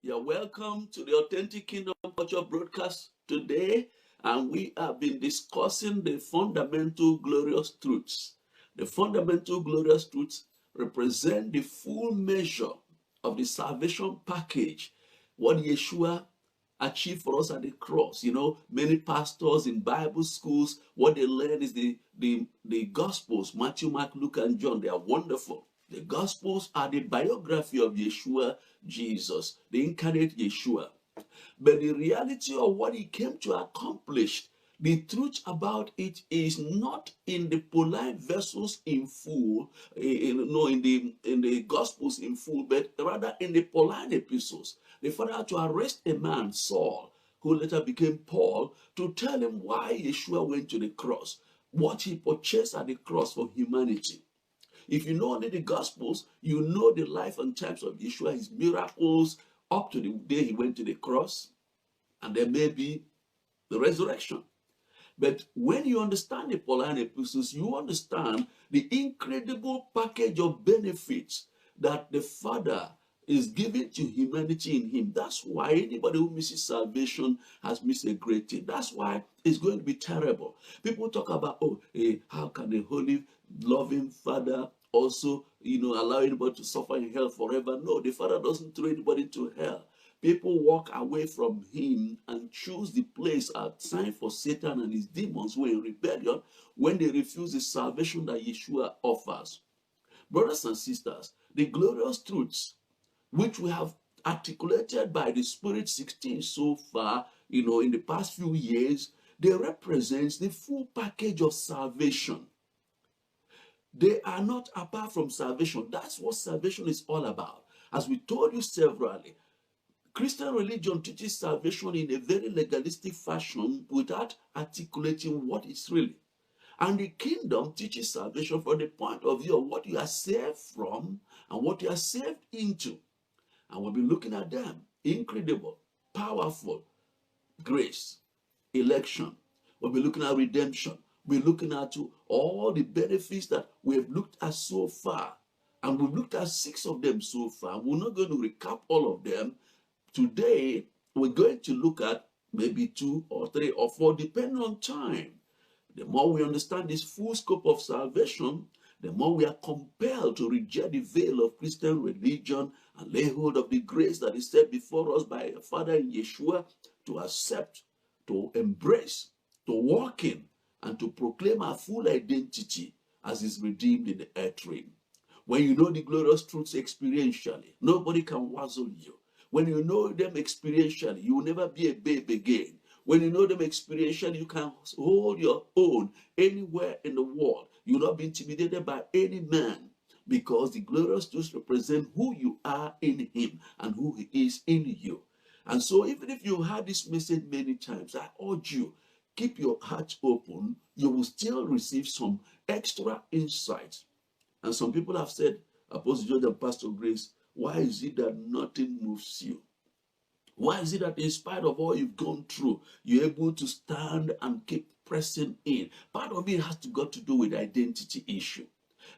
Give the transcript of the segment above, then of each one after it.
You're welcome to the Authentic Kingdom Culture broadcast today, and we have been discussing the fundamental glorious truths. The fundamental glorious truths represent the full measure of the salvation package, what Yeshua achieved for us at the cross. You know, many pastors in Bible schools, what they learn is the Gospels, Matthew, Mark, Luke, and John. They are wonderful. The Gospels are the biography of Yeshua, Jesus, the incarnate Yeshua. But the reality of what he came to accomplish, the truth about it is not in the Pauline vessels in full, in the Gospels in full, but rather in the Pauline epistles. The Father had to arrest a man, Saul, who later became Paul, to tell him why Yeshua went to the cross, what he purchased at the cross for humanity. If you know only the Gospels, you know the life and times of Yeshua, his miracles up to the day he went to the cross, and there may be the resurrection. But when you understand the Pauline epistles, you understand the incredible package of benefits that the Father is giving to humanity in him. That's why anybody who misses salvation has missed a great thing. That's why it's going to be terrible. People talk about, how can a holy, loving Father also, allow anybody to suffer in hell forever? No, the Father doesn't throw anybody to hell. People walk away from him and choose the place assigned for Satan and his demons who are in rebellion when they refuse the salvation that Yeshua offers. Brothers and sisters, the glorious truths which we have articulated by the Spirit 16 so far, in the past few years, they represent the full package of salvation. They are not apart from salvation. That's what salvation is all about. As we told you severally, Christian religion teaches salvation in a very legalistic fashion without articulating what it's really. And the kingdom teaches salvation from the point of view of what you are saved from and what you are saved into. And we'll be looking at them. Incredible, powerful grace, election. We'll be looking at redemption. We're looking at all the benefits that we have looked at so far. And we've looked at 6 of them so far. We're not going to recap all of them. Today, we're going to look at maybe 2 or 3 or 4, depending on time. The more we understand this full scope of salvation, the more we are compelled to reject the veil of Christian religion and lay hold of the grace that is set before us by a Father in Yeshua, to accept, to embrace, to walk in, and to proclaim our full identity as is redeemed in the earth realm. When you know the glorious truths experientially, nobody can wazzle you. When you know them experientially, you will never be a babe again. When you know them experientially, you can hold your own anywhere in the world. You will not be intimidated by any man, because the glorious truths represent who you are in him and who he is in you. And so even if you heard this message many times, I urge you, keep your heart open. You will still receive some extra insights. And some people have said, Apostle George and Pastor Grace, why is it that nothing moves you? Why is it that in spite of all you've gone through, you're able to stand and keep pressing in? Part of it has got to do with the identity issue.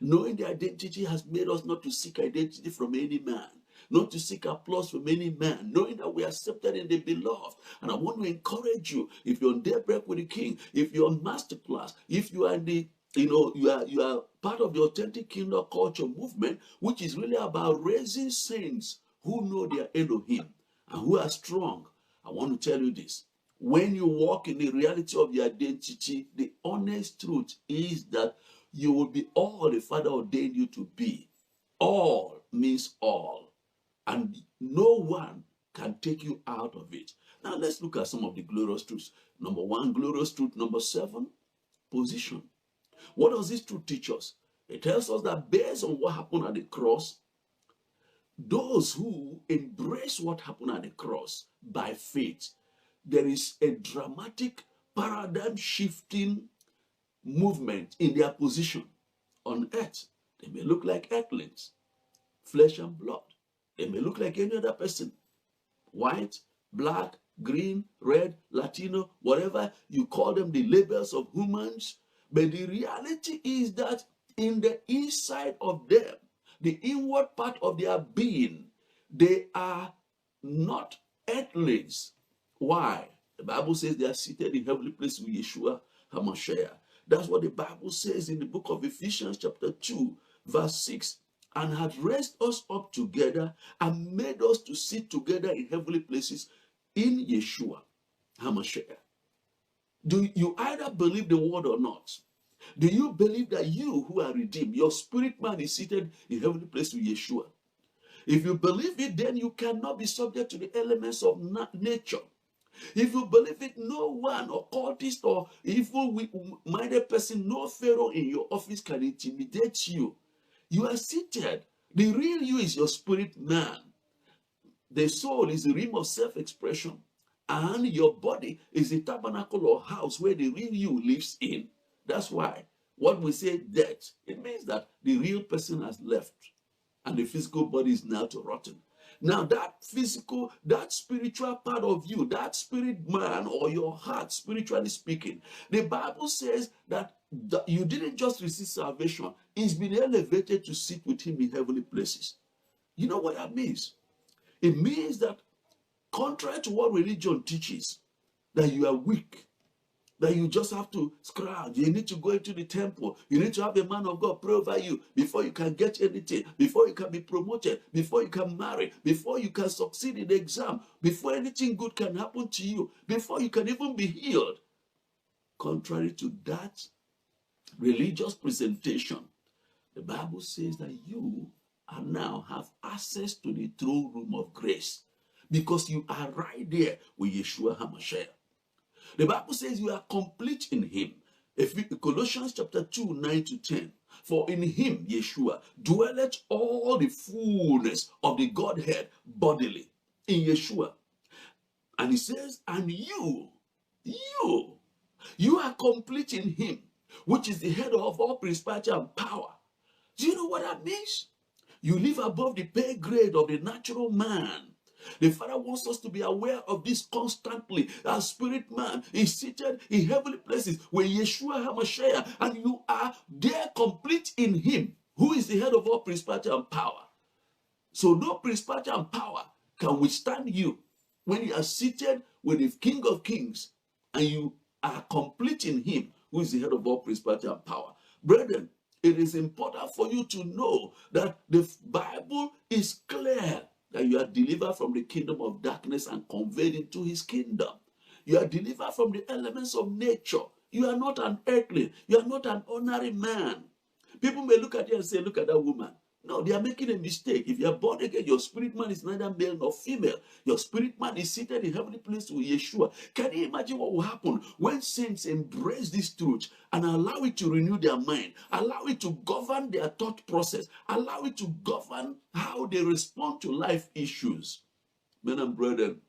Knowing the identity has made us not to seek identity from any man, not to seek applause from any man, knowing that we are accepted in the beloved. And I want to encourage you, if you're on Daybreak with the King, if you're on Masterclass, if you are in the you are part of the Authentic Kingdom Culture movement, which is really about raising saints who know their Elohim and who are strong. I want to tell you this. When you walk in the reality of your identity, the honest truth is that you will be all the Father ordained you to be. All means all. And no one can take you out of it. Now let's look at some of the glorious truths. Number 1, glorious truth. Number 7, position. What does this truth teach us? It tells us that based on what happened at the cross, those who embrace what happened at the cross by faith, there is a dramatic paradigm shifting movement in their position on earth. They may look like earthlings, flesh and blood. They may look like any other person, white, black, green, red, Latino, whatever you call them, the labels of humans. But the reality is that in the inside of them, the inward part of their being, they are not earthlings. Why? The Bible says they are seated in heavenly places with Yeshua HaMashiach. That's what the Bible says in the book of Ephesians chapter 2, verse 6. And had raised us up together and made us to sit together in heavenly places in Yeshua HaMashiach. Do you either believe the word or not? Do you believe that you who are redeemed, your spirit man is seated in heavenly place with Yeshua? If you believe it, then you cannot be subject to the elements of nature. If you believe it, no one, occultist or evil-minded person, no pharaoh in your office can intimidate you. You are seated. The real you is your spirit man. The soul is the realm of self-expression. And your body is the tabernacle or house where the real you lives in. That's why what we say death, it means that the real person has left and the physical body is now to rotten. Now that physical, that spiritual part of you, that spirit man or your heart, spiritually speaking, the Bible says that you didn't just receive salvation, it's been elevated to sit with him in heavenly places. You know what that means? It means that contrary to what religion teaches, that you are weak, that you just have to scrounge, you need to go into the temple, you need to have a man of God pray over you before you can get anything, before you can be promoted, before you can marry, before you can succeed in the exam, before anything good can happen to you, before you can even be healed. Contrary to that religious presentation, the Bible says that you are now have access to the throne room of grace because you are right there with Yeshua HaMashiach. The Bible says you are complete in him. Colossians chapter 2, 9 to 10. For in him, Yeshua, dwelleth all the fullness of the Godhead bodily. In Yeshua. And he says, and you are complete in him, which is the head of all principality and power. Do you know what that means? You live above the pay grade of the natural man. The Father wants us to be aware of this constantly. Our spirit man is seated in heavenly places with Yeshua HaMashiach, and you are there complete in him, who is the head of all principality and power. So no principality and power can withstand you when you are seated with the King of Kings and you are complete in him, who is the head of all principality and power. Brethren, it is important for you to know that the Bible is clear that you are delivered from the kingdom of darkness and conveyed into his kingdom. You are delivered from the elements of nature. You are not an earthly. You are not an ordinary man. People may look at you and say, look at that woman. No, they are making a mistake. If you are born again, your spirit man is neither male nor female. Your spirit man is seated in heavenly places with Yeshua. Can you imagine what will happen when saints embrace this truth and allow it to renew their mind, allow it to govern their thought process, allow it to govern how they respond to life issues? Men and brethren,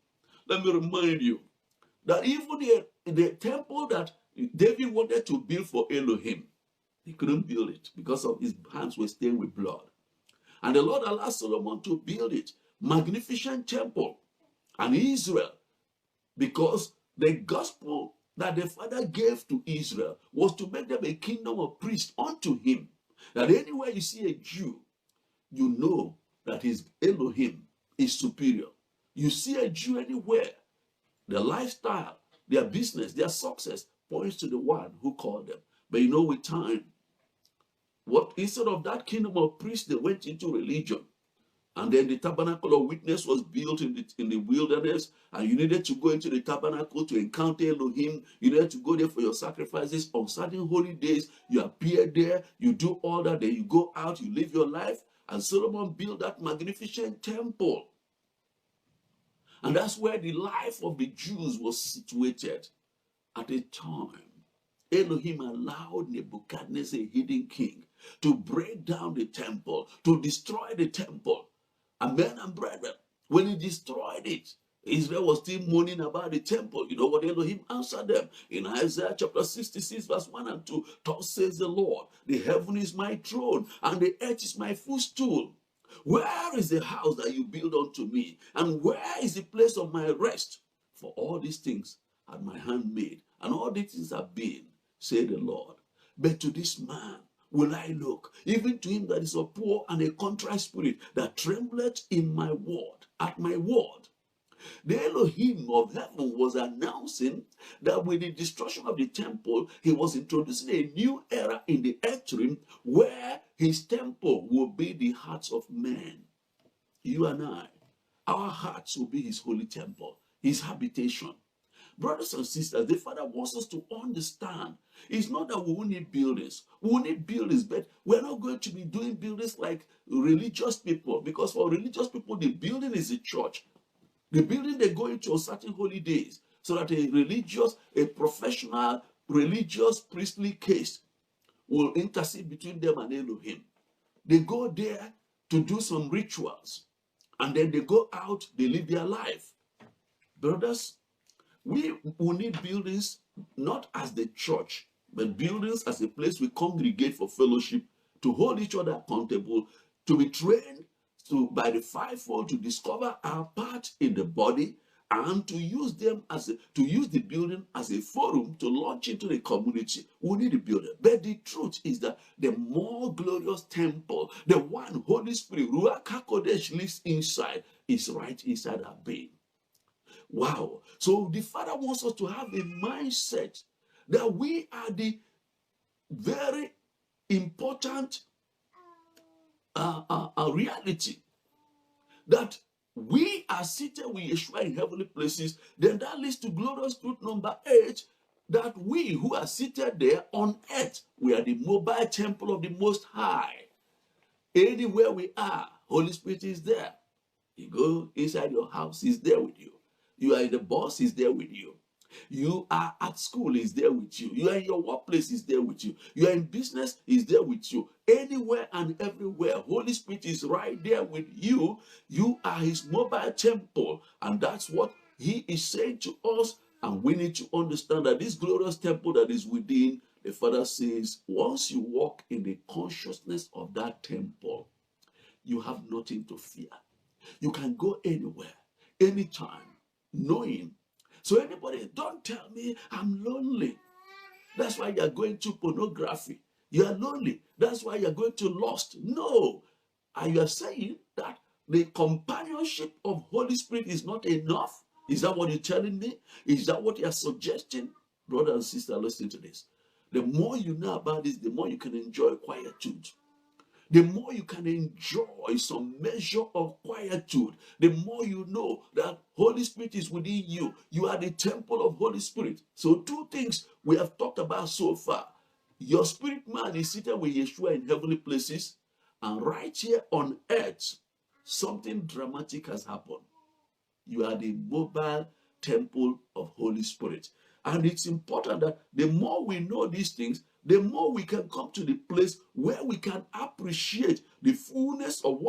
let me remind you that even the temple that David wanted to build for Elohim, he couldn't build it because of his hands were stained with blood. And the Lord allowed Solomon to build it. Magnificent temple. And Israel, because the gospel that the Father gave to Israel was to make them a kingdom of priests unto him. That anywhere you see a Jew, you know that his Elohim is superior. You see a Jew anywhere, their lifestyle, their business, their success points to the one who called them. But you know, with time, instead of that kingdom of priests, they went into religion. And then the tabernacle of witness was built in the wilderness, and you needed to go into the tabernacle to encounter Elohim. You needed to go there for your sacrifices. On certain holy days, you appear there, you do all that, then you go out, you live your life. And Solomon built that magnificent temple. And that's where the life of the Jews was situated at a time. Elohim allowed Nebuchadnezzar, a hidden king, to break down the temple, to destroy the temple. And men and brethren, when he destroyed it, Israel was still mourning about the temple. You know what Elohim answered them? In Isaiah chapter 66, verse 1 and 2, thus says the Lord, the heaven is my throne, and the earth is my footstool. Where is the house that you build unto me? And where is the place of my rest? For all these things had my hand made, and all these things have been, said the Lord. But to this man will I look, even to him that is a poor and a contrite spirit, that trembleth in my word, at my word. The Elohim of heaven was announcing that with the destruction of the temple, he was introducing a new era in the earth realm where his temple will be the hearts of men. You and I, our hearts will be his holy temple, his habitation. Brothers and sisters, the Father wants us to understand. It's not that we will need buildings. We will need buildings, but we're not going to be doing buildings like religious people, because for religious people, the building is a church. The building they go into on certain holy days, so that a professional, religious, priestly case will intercede between them and Elohim. They go there to do some rituals, and then they go out, they live their life. Brothers, we will need buildings not as the church, but buildings as a place we congregate for fellowship, to hold each other accountable, to be trained by the fivefold to discover our part in the body, and to use the building as a forum to launch into the community. We need a building. But the truth is that the more glorious temple, the one Holy Spirit, Ruach HaKodesh, lives inside, is right inside our being. Wow. So the Father wants us to have a mindset that we are the very important reality, that we are seated with Yeshua in heavenly places. Then that leads to glorious truth number 8, that we who are seated there on earth, we are the mobile temple of the Most High. Anywhere we are, Holy Spirit is there. You go inside your house, he's there with you. You are in the bus, he's there with you. You are at school, he's there with you. You are in your workplace, he's there with you. You are in business, he's there with you. Anywhere and everywhere, Holy Spirit is right there with you. You are his mobile temple. And that's what he is saying to us. And we need to understand that this glorious temple that is within, the Father says, once you walk in the consciousness of that temple, you have nothing to fear. You can go anywhere, anytime, knowing. So anybody, don't tell me I'm lonely. That's why you're going to pornography. You are lonely. That's why you're going to lust. No. Are you saying that the companionship of Holy Spirit is not enough? Is that what you're telling me? Is that what you're suggesting? Brother and sister, listen to this. The more you know about this, the more you can enjoy quietude. The more you can enjoy some measure of quietude, the more you know that Holy Spirit is within you. You are the temple of Holy Spirit. So 2 things we have talked about so far. Your spirit man is seated with Yeshua in heavenly places, and right here on earth, something dramatic has happened. You are the mobile temple of Holy Spirit. And it's important that the more we know these things, the more we can come to the place where we can appreciate the fullness of what